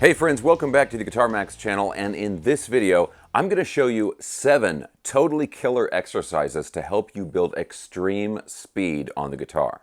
Hey friends, welcome back to the Guitar Max channel, and in this video I'm going to show you 7 totally killer exercises to help you build extreme speed on the guitar.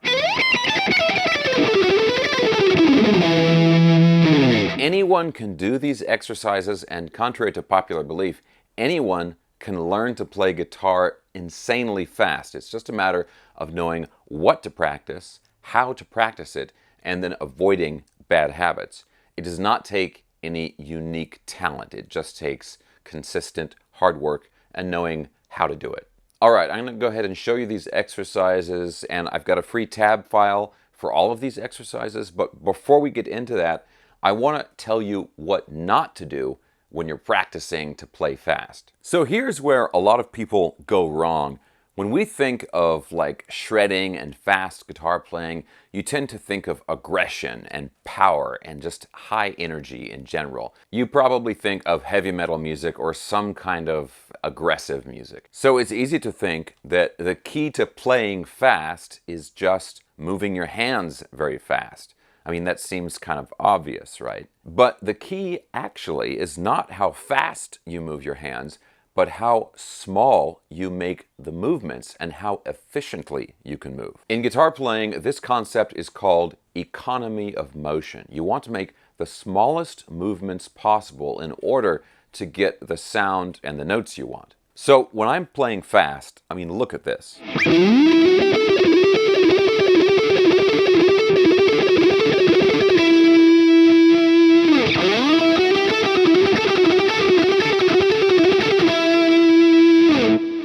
Anyone can do these exercises, and contrary to popular belief, anyone can learn to play guitar insanely fast. It's just a matter of knowing what to practice, how to practice it, and then avoiding bad habits. It does not take any unique talent. It just takes consistent hard work and knowing how to do it. All right, I'm going to go ahead and show you these exercises, and I've got a free tab file for all of these exercises. But before we get into that, I want to tell you what not to do when you're practicing to play fast. So here's where a lot of people go wrong. When we think of like shredding and fast guitar playing, you tend to think of aggression and power and just high energy in general. You probably think of heavy metal music or some kind of aggressive music. So it's easy to think that the key to playing fast is just moving your hands very fast. I mean, that seems kind of obvious, right? But the key actually is not how fast you move your hands, but how small you make the movements and how efficiently you can move. In guitar playing, this concept is called economy of motion. You want to make the smallest movements possible in order to get the sound and the notes you want. So when I'm playing fast, I mean, look at this.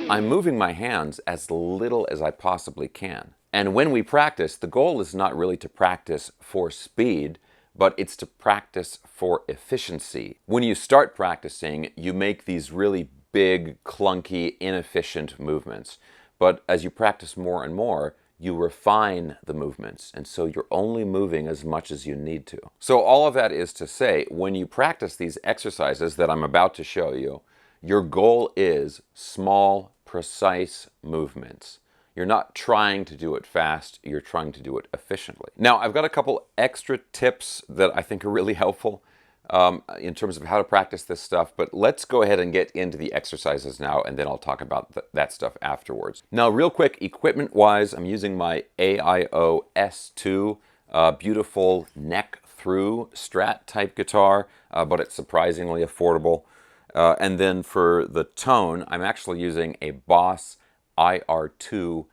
I'm moving my hands as little as I possibly can. And when we practice, the goal is not really to practice for speed, but it's to practice for efficiency. When you start practicing, you make these really big, clunky, inefficient movements. But as you practice more and more, you refine the movements, and so you're only moving as much as you need to. So all of that is to say, when you practice these exercises that I'm about to show you, your goal is small, precise movements. You're not trying to do it fast, you're trying to do it efficiently. Now, I've got a couple extra tips that I think are really helpful in terms of how to practice this stuff, but let's go ahead and get into the exercises now, and then I'll talk about that stuff afterwards. Now, real quick, equipment-wise, I'm using my AIO S2, beautiful neck-through Strat type guitar, but it's surprisingly affordable. And then for the tone, I'm actually using a Boss IR2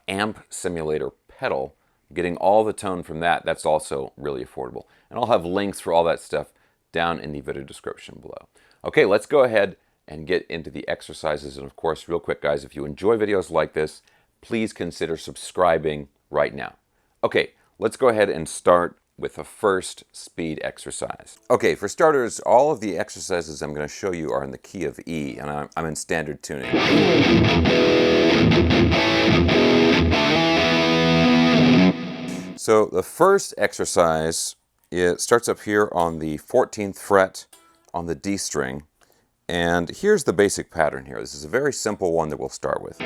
amp simulator pedal. Getting all the tone from that, that's also really affordable. And I'll have links for all that stuff down in the video description below. Okay, let's go ahead and get into the exercises. And of course, real quick guys, if you enjoy videos like this, please consider subscribing right now. Okay, let's go ahead and start with the first speed exercise. Okay, for starters, all of the exercises I'm going to show you are in the key of E, and I'm in standard tuning. So the first exercise, it starts up here on the 14th fret on the D string, and here's the basic pattern here. This is a very simple one that we'll start with.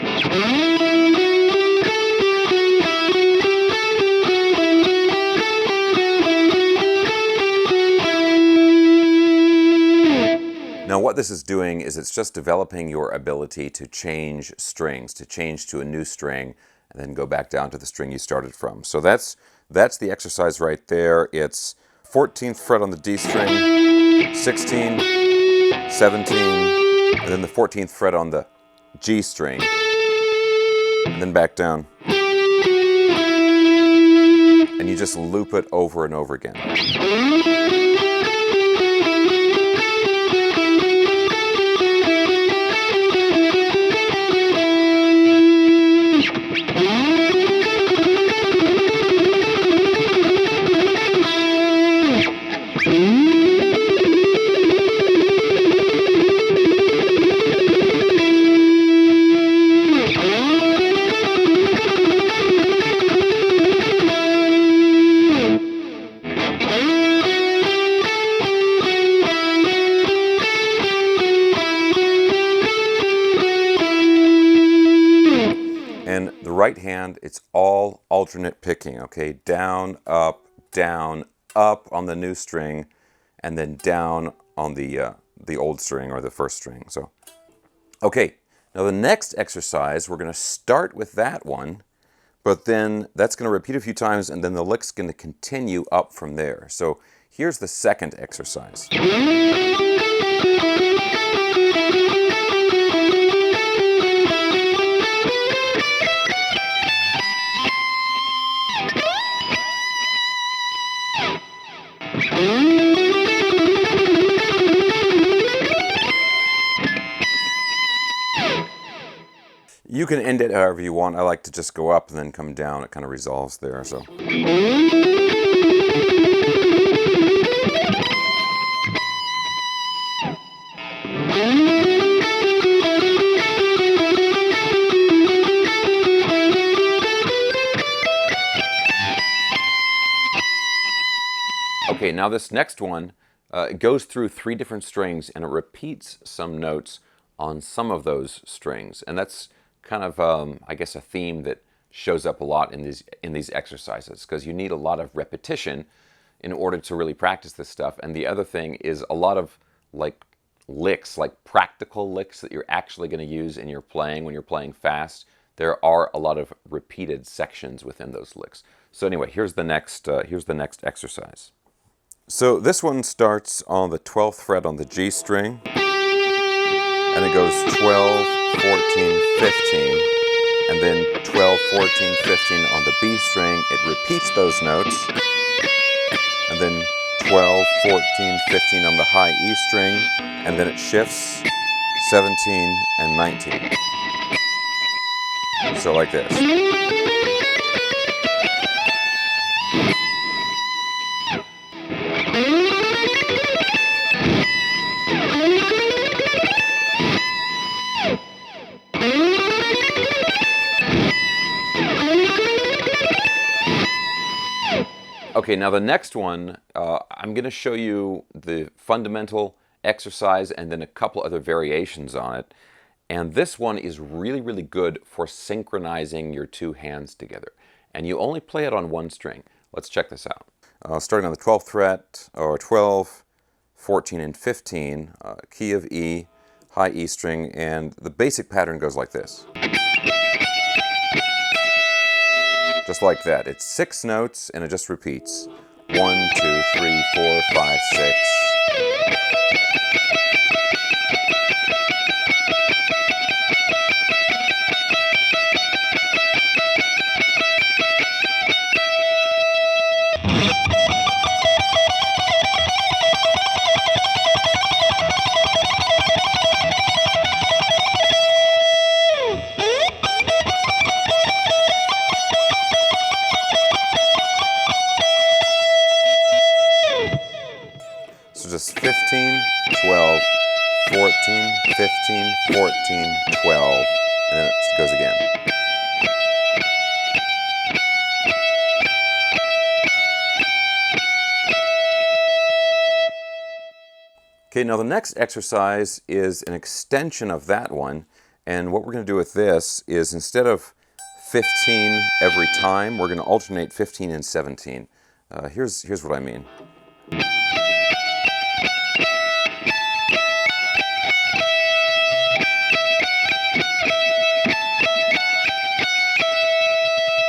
Now what this is doing is it's just developing your ability to change strings, to change to a new string, and then go back down to the string you started from. So that's the exercise right there. It's 14th fret on the D string, 16, 17, and then the 14th fret on the G string, and then back down. And you just loop it over and over again. And the right hand, it's all alternate picking, okay? Down, up on the new string, and then down on the old string or the first string. So, okay, now the next exercise, we're going to start with that one, but then that's going to repeat a few times, and then the lick's going to continue up from there. So here's the second exercise. You can end it however you want. I like to just go up and then come down. It kind of resolves there. So. Okay, now this next one it goes through 3 different strings and it repeats some notes on some of those strings, and that's kind of I guess a theme that shows up a lot in these exercises, because you need a lot of repetition in order to really practice this stuff. And the other thing is a lot of like licks, like practical licks that you're actually going to use in your playing when you're playing fast. There are a lot of repeated sections within those licks. So anyway, here's the next exercise. So this one starts on the 12th fret on the G string, and it goes 12, 14, 15, and then 12, 14, 15 on the B string. It repeats those notes, and then 12, 14, 15 on the high E string, and then it shifts 17 and 19. So like this. Okay, now the next one, I'm going to show you the fundamental exercise and then a couple other variations on it. And this one is really, really good for synchronizing your 2 hands together. And you only play it on 1 string. Let's check this out. Starting on the 12th fret, or 12, 14, and 15, key of E, high E string, and the basic pattern goes like this. Just like that. It's 6 notes and it just repeats. 1, 2, 3, 4, 5, 6. So just 15, 12, 14, 15, 14, 12, and then it goes again. Okay, now the next exercise is an extension of that one, and what we're going to do with this is instead of 15 every time, we're going to alternate 15 and 17. Here's what I mean.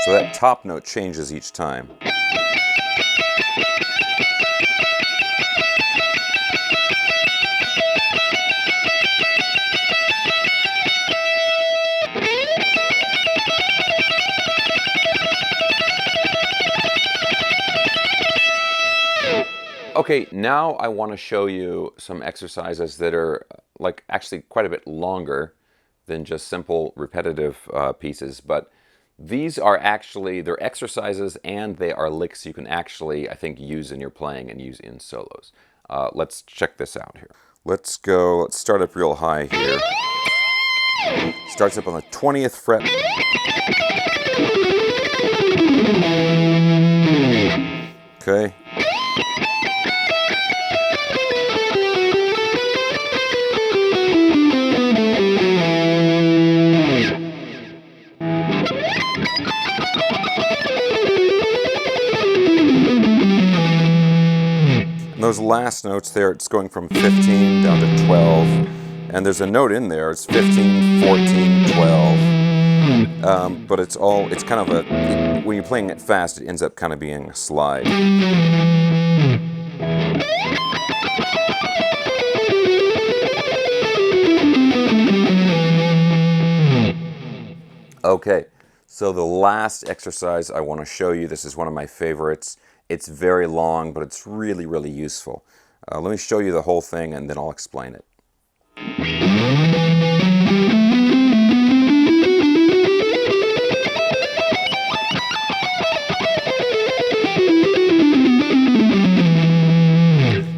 So that top note changes each time. Okay, now I want to show you some exercises that are like actually quite a bit longer than just simple repetitive pieces, but these are actually, they're exercises and they are licks you can actually, I think, use in your playing and use in solos. Let's check this out here. Let's start up real high here. Starts up on the 20th fret. Okay. And those last notes there, it's going from 15 down to 12. And there's a note in there, it's 15, 14, 12. But it's kind of when you're playing it fast, it ends up kind of being a slide. Okay, so the last exercise I want to show you, this is one of my favorites. It's very long, but it's really, really useful. Let me show you the whole thing and then I'll explain it.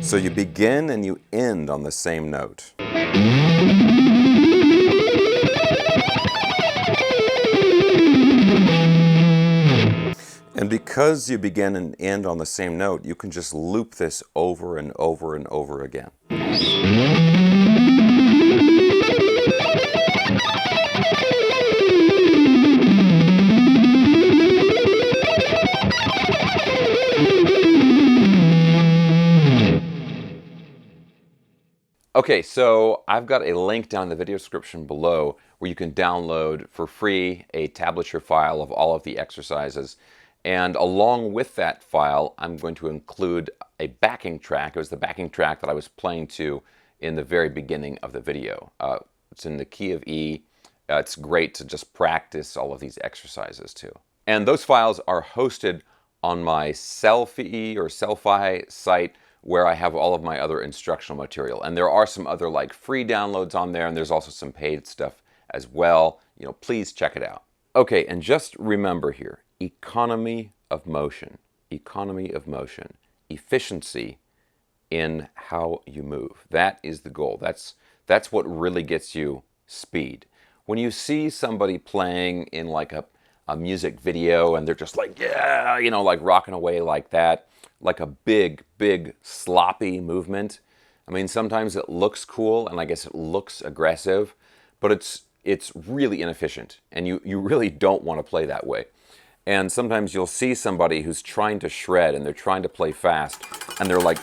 So you begin and you end on the same note. And because you begin and end on the same note, you can just loop this over and over and over again. Okay, so I've got a link down in the video description below where you can download for free a tablature file of all of the exercises. And along with that file, I'm going to include a backing track. It was the backing track that I was playing to in the very beginning of the video. It's in the key of E. It's great to just practice all of these exercises too. And those files are hosted on my Selfie site, where I have all of my other instructional material. And there are some other like free downloads on there, and there's also some paid stuff as well. Please check it out. Okay, and just remember here, economy of motion, efficiency in how you move. That is the goal. That's what really gets you speed. When you see somebody playing in like a music video and they're just like, yeah, like rocking away like that, like a big, big sloppy movement. I mean, sometimes it looks cool and I guess it looks aggressive, but it's really inefficient and you really don't want to play that way. And sometimes you'll see somebody who's trying to shred and they're trying to play fast and they're like,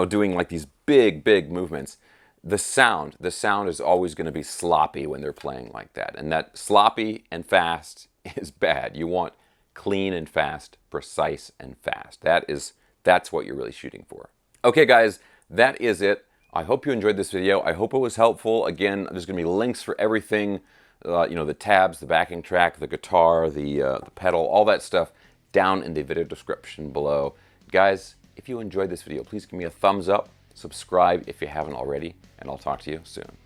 doing like these big, big movements. The sound is always going to be sloppy when they're playing like that. And that sloppy and fast is bad. You want clean and fast, precise and fast. That's what you're really shooting for. Okay, guys, that is it. I hope you enjoyed this video. I hope it was helpful. Again, there's going to be links for everything, the tabs, the backing track, the guitar, the pedal, all that stuff down in the video description below. Guys, if you enjoyed this video, please give me a thumbs up, subscribe if you haven't already, and I'll talk to you soon.